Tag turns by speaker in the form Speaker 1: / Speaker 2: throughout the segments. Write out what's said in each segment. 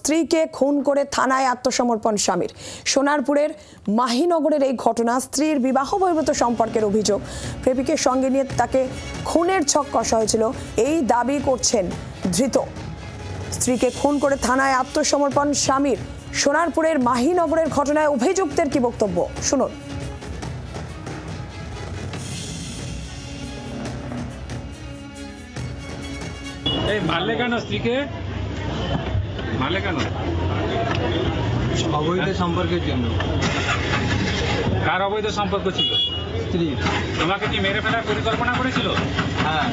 Speaker 1: স্ত্রীকে খুন করে থানায় আত্মসমর্পণ স্বামীর। সোনারপুরের মাহিনগরের এই ঘটনা। স্ত্রীর বিবাহ বহির্ভূত সম্পর্কের অভিযোগ, প্রেমিকের সঙ্গে নিয়ে তাকে খুনের ছক কষা হয়েছিল, এই দাবি করছেন ধৃত। স্ত্রীকে খুন করে থানায় আত্মসমর্পণ স্বামীর। সোনারপুরের মাহিনগরের ঘটনায় অভিযুক্তের কি বক্তব্য শুনুন।
Speaker 2: এই মারলে কেন স্ত্রীকে? মারলে কেন?
Speaker 3: অবৈধ সম্পর্কের জন্য।
Speaker 2: কার অবৈধ সম্পর্ক ছিল?
Speaker 3: স্ত্রী।
Speaker 2: তোমাকে কি মেরে ফেলার পরিকল্পনা করেছিল?
Speaker 3: হ্যাঁ।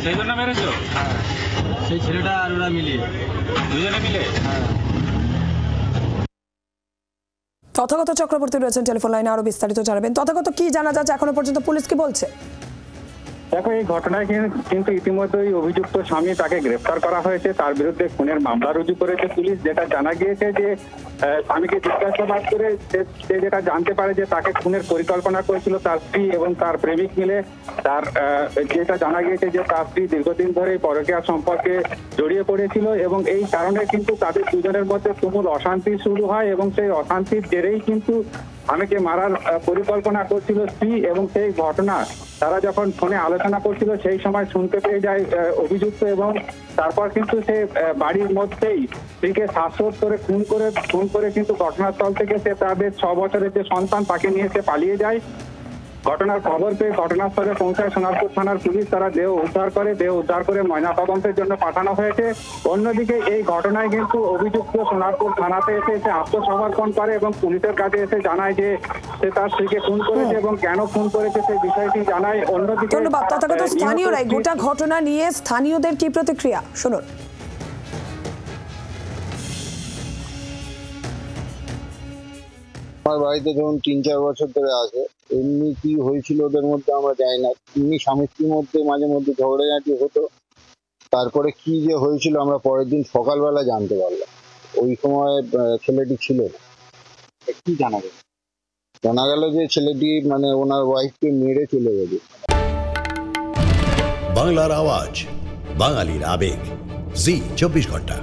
Speaker 2: সেই জন্য মেরেছো?
Speaker 3: হ্যাঁ। সেই ছেলেটা আর ওরা মিলিয়ে,
Speaker 2: দুজনে মিলে?
Speaker 3: হ্যাঁ।
Speaker 1: তথাগত চক্রবর্তী রয়েছেন টেলিফোন লাইনে, আরো বিস্তারিত জানাবেন। তথাগত, কি জানা যাচ্ছে এখনো পর্যন্ত, পুলিশ কি বলছে?
Speaker 4: দেখো, এই ঘটনায় কিন্তু ইতিমধ্যেই অভিযুক্ত স্বামী তাকে গ্রেফতার করা হয়েছে। তার বিরুদ্ধে খুনের মামলা রুজু করেছে পুলিশ। যেটা জানা গিয়েছে যে স্বামীকে জিজ্ঞাসাবাদ করে সে যেটা জানতে পারে যে তাকে খুনের পরিকল্পনা করেছিল তার স্ত্রী এবং তার প্রেমিক মিলে। তার যেটা জানা গিয়েছে যে তার স্ত্রী দীর্ঘদিন ধরে পরকীয়া সম্পর্কে জড়িয়ে পড়েছিল এবং এই কারণে কিন্তু তাদের দুজনের মধ্যে তুমুল অশান্তি শুরু হয় এবং সেই অশান্তির জেরেই কিন্তু স্বামীকে মারার পরিকল্পনা করছিল স্ত্রী। এবং সেই ঘটনা তারা যখন ফোনে আলোচনা করছিল সেই সময় শুনতে পেয়ে যায় অভিযুক্ত, এবং তারপর কিন্তু সে বাড়ির মধ্যেই স্ত্রীকে শ্বাসরোধ করে খুন করে কিন্তু ঘটনাস্থল থেকে সে তাদের 6 বছরের যে সন্তান তাকে নিয়ে সে পালিয়ে যায়। ঘটনার খবর পেয়ে ঘটনাস্থলে পৌঁছায় সোনারপুর থানার পুলিশ। তারা দেহ উদ্ধার করে ময়নাতদন্তের জন্য পাঠানো হয়েছে। অন্যদিকে এই ঘটনায় কিন্তু অভিযুক্ত সোনারপুর থানাতে এসে আত্মসমর্পণ করে এবং পুলিশের কাছে এসে জানায় যে সে তার স্ত্রীকে খুন করেছে এবং কেন খুন করেছে সেই বিষয়টি জানায়। অন্যদিকে
Speaker 1: ধন্যবাদ তথাগত। স্থানীয়রাই গোটা ঘটনা নিয়ে স্থানীয়দের কি প্রতিক্রিয়া শুনুন।
Speaker 5: আমার বাড়িতে ধরুন 3-4 বছর ধরে আছে। এমনি কি হয়েছিল ওদের মধ্যে আমরা জানি না। এমনি স্বামী স্ত্রীর মধ্যে মাঝে মধ্যে ঝগড়াঝাঁটি হতো। তারপরে কি যে হয়েছিল আমরা পরের দিন সকালবেলা জানতে পারলাম। ওই সময় ছেলেটি ছিল না। কি জানা গেল যে ছেলেটি মানে ওনার ওয়াইফকে মেরে চলে গেছে।
Speaker 6: বাংলার আওয়াজ, বাঙালির আবেগ, জি 24 ঘন্টা।